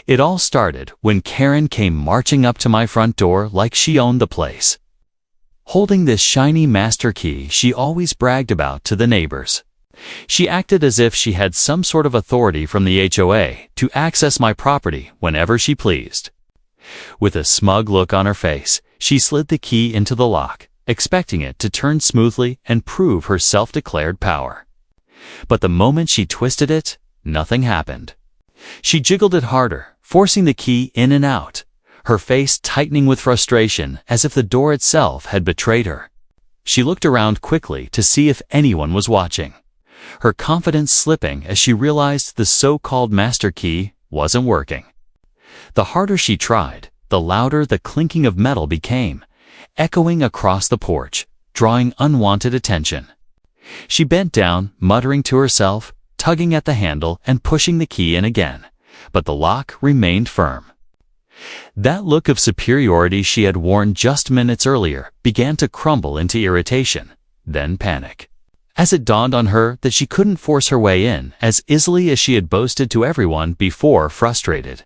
It all started when Karen came marching up to my front door like she owned the place, holding this shiny master key she always bragged about to the neighbors. She acted as if she had some sort of authority from the HOA to access my property whenever she pleased. With a smug look on her face, she slid the key into the lock, expecting it to turn smoothly and prove her self-declared power. But the moment she twisted it, nothing happened. She jiggled it harder, forcing the key in and out, her face tightening with frustration as if the door itself had betrayed her. She looked around quickly to see if anyone was watching, her confidence slipping as she realized the so-called master key wasn't working. The harder she tried, the louder the clinking of metal became, echoing across the porch, drawing unwanted attention. She bent down, muttering to herself, tugging at the handle and pushing the key in again, but the lock remained firm. That look of superiority she had worn just minutes earlier began to crumble into irritation, then panic, as it dawned on her that she couldn't force her way in as easily as she had boasted to everyone before. Frustrated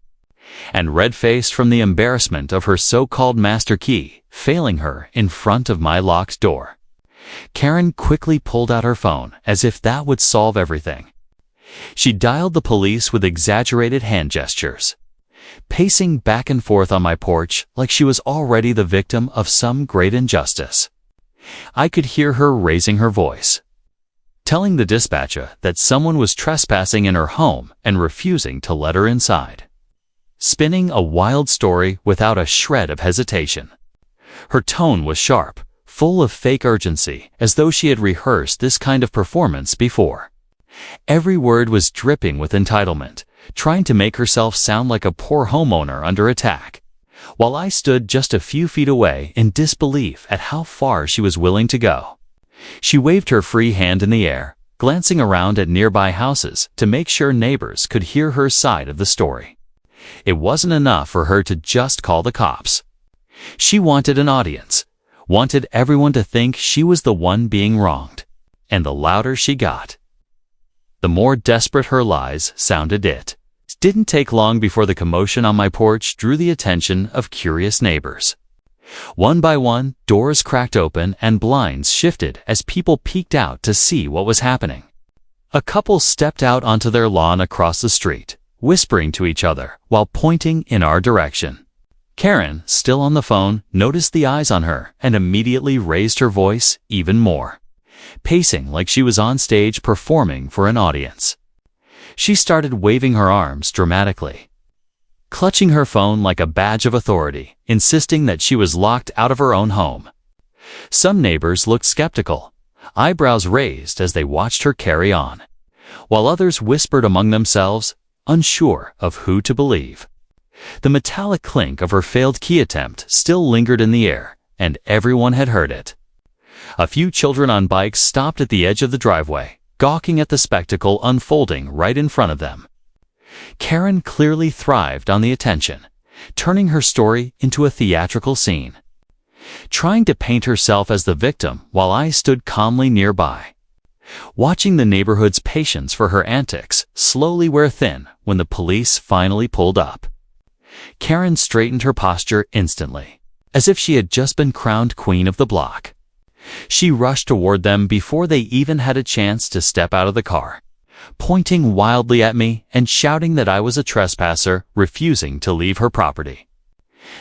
and red-faced from the embarrassment of her so-called master key failing her in front of my locked door, Karen quickly pulled out her phone as if that would solve everything. She dialed the police with exaggerated hand gestures, pacing back and forth on my porch like she was already the victim of some great injustice. I could hear her raising her voice, telling the dispatcher that someone was trespassing in her home and refusing to let her inside, spinning a wild story without a shred of hesitation. Her tone was sharp, full of fake urgency, as though she had rehearsed this kind of performance before. Every word was dripping with entitlement, trying to make herself sound like a poor homeowner under attack, while I stood just a few feet away in disbelief at how far she was willing to go. She waved her free hand in the air, glancing around at nearby houses to make sure neighbors could hear her side of the story. It wasn't enough for her to just call the cops. She wanted an audience, wanted everyone to think she was the one being wronged, and the louder she got, the more desperate her lies sounded. It didn't take long before the commotion on my porch drew the attention of curious neighbors. One by one, doors cracked open and blinds shifted as people peeked out to see what was happening. A couple stepped out onto their lawn across the street, whispering to each other while pointing in our direction. Karen, still on the phone, noticed the eyes on her and immediately raised her voice even more, pacing like she was on stage performing for an audience. She started waving her arms dramatically, clutching her phone like a badge of authority, insisting that she was locked out of her own home. Some neighbors looked skeptical, eyebrows raised as they watched her carry on, while others whispered among themselves, unsure of who to believe. The metallic clink of her failed key attempt still lingered in the air, and everyone had heard it. A few children on bikes stopped at the edge of the driveway, gawking at the spectacle unfolding right in front of them. Karen clearly thrived on the attention, turning her story into a theatrical scene, trying to paint herself as the victim while I stood calmly nearby, watching the neighborhood's patience for her antics slowly wear thin when the police finally pulled up. Karen straightened her posture instantly, as if she had just been crowned queen of the block. She rushed toward them before they even had a chance to step out of the car, pointing wildly at me and shouting that I was a trespasser refusing to leave her property.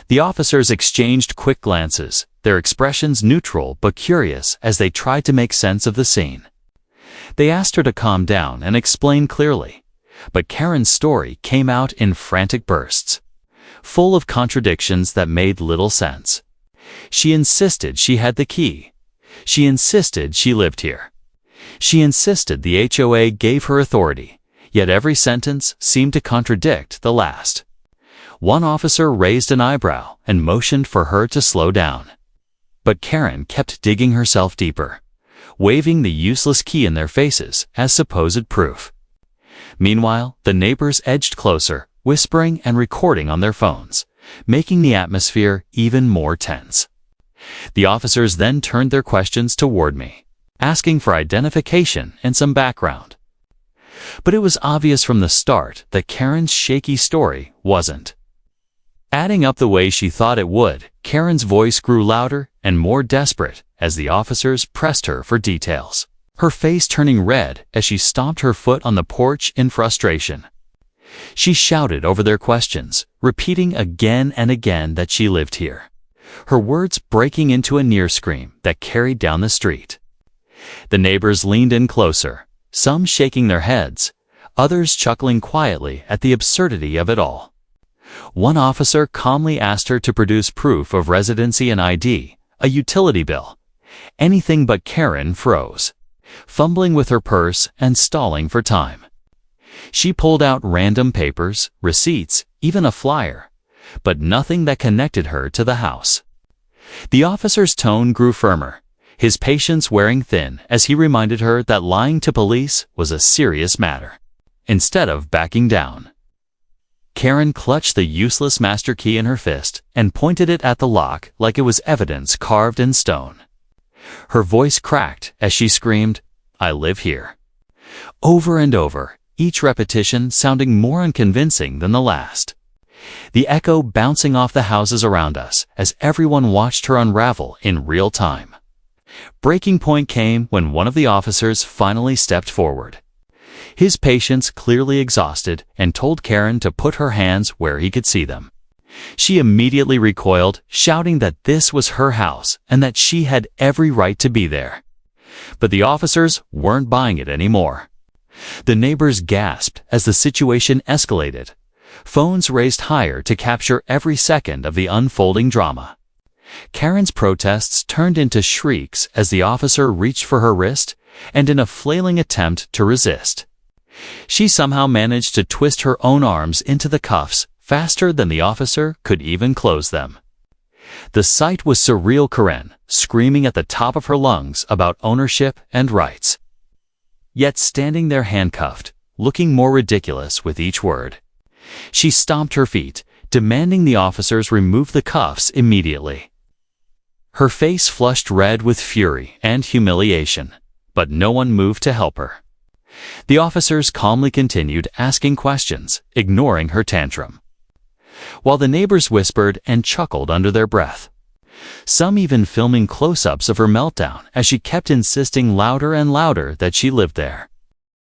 The officers exchanged quick glances, their expressions neutral but curious as they tried to make sense of the scene. They asked her to calm down and explain clearly, but Karen's story came out in frantic bursts, full of contradictions that made little sense. She insisted she had the key. She insisted she lived here. She insisted the HOA gave her authority, yet every sentence seemed to contradict the last. One officer raised an eyebrow and motioned for her to slow down. But Karen kept digging herself deeper, waving the useless key in their faces as supposed proof. Meanwhile, the neighbors edged closer, whispering and recording on their phones, making the atmosphere even more tense. The officers then turned their questions toward me, asking for identification and some background. But it was obvious from the start that Karen's shaky story wasn't adding up the way she thought it would. Karen's voice grew louder and more desperate as the officers pressed her for details, her face turning red as she stomped her foot on the porch in frustration. She shouted over their questions, repeating again and again that she lived here, her words breaking into a near scream that carried down the street. The neighbors leaned in closer, some shaking their heads, others chuckling quietly at the absurdity of it all. One officer calmly asked her to produce proof of residency and ID, a utility bill. Anything but Karen froze, fumbling with her purse and stalling for time. She pulled out random papers, receipts, even a flyer, but nothing that connected her to the house. The officer's tone grew firmer, his patience wearing thin as he reminded her that lying to police was a serious matter. Instead of backing down, Karen clutched the useless master key in her fist and pointed it at the lock like it was evidence carved in stone. Her voice cracked as she screamed, "I live here," over and over, each repetition sounding more unconvincing than the last. The echo bouncing off the houses around us as everyone watched her unravel in real time. Breaking point came when one of the officers finally stepped forward, his patience clearly exhausted, and told Karen to put her hands where he could see them. She immediately recoiled, shouting that this was her house and that she had every right to be there. But the officers weren't buying it anymore. The neighbors gasped as the situation escalated, phones raised higher to capture every second of the unfolding drama. Karen's protests turned into shrieks as the officer reached for her wrist, and in a flailing attempt to resist, she somehow managed to twist her own arms into the cuffs faster than the officer could even close them. The sight was surreal. Karen, screaming at the top of her lungs about ownership and rights, yet standing there handcuffed, looking more ridiculous with each word. She stomped her feet, demanding the officers remove the cuffs immediately. Her face flushed red with fury and humiliation, but no one moved to help her. The officers calmly continued asking questions, ignoring her tantrum, while the neighbors whispered and chuckled under their breath, some even filming close-ups of her meltdown as she kept insisting louder and louder that she lived there.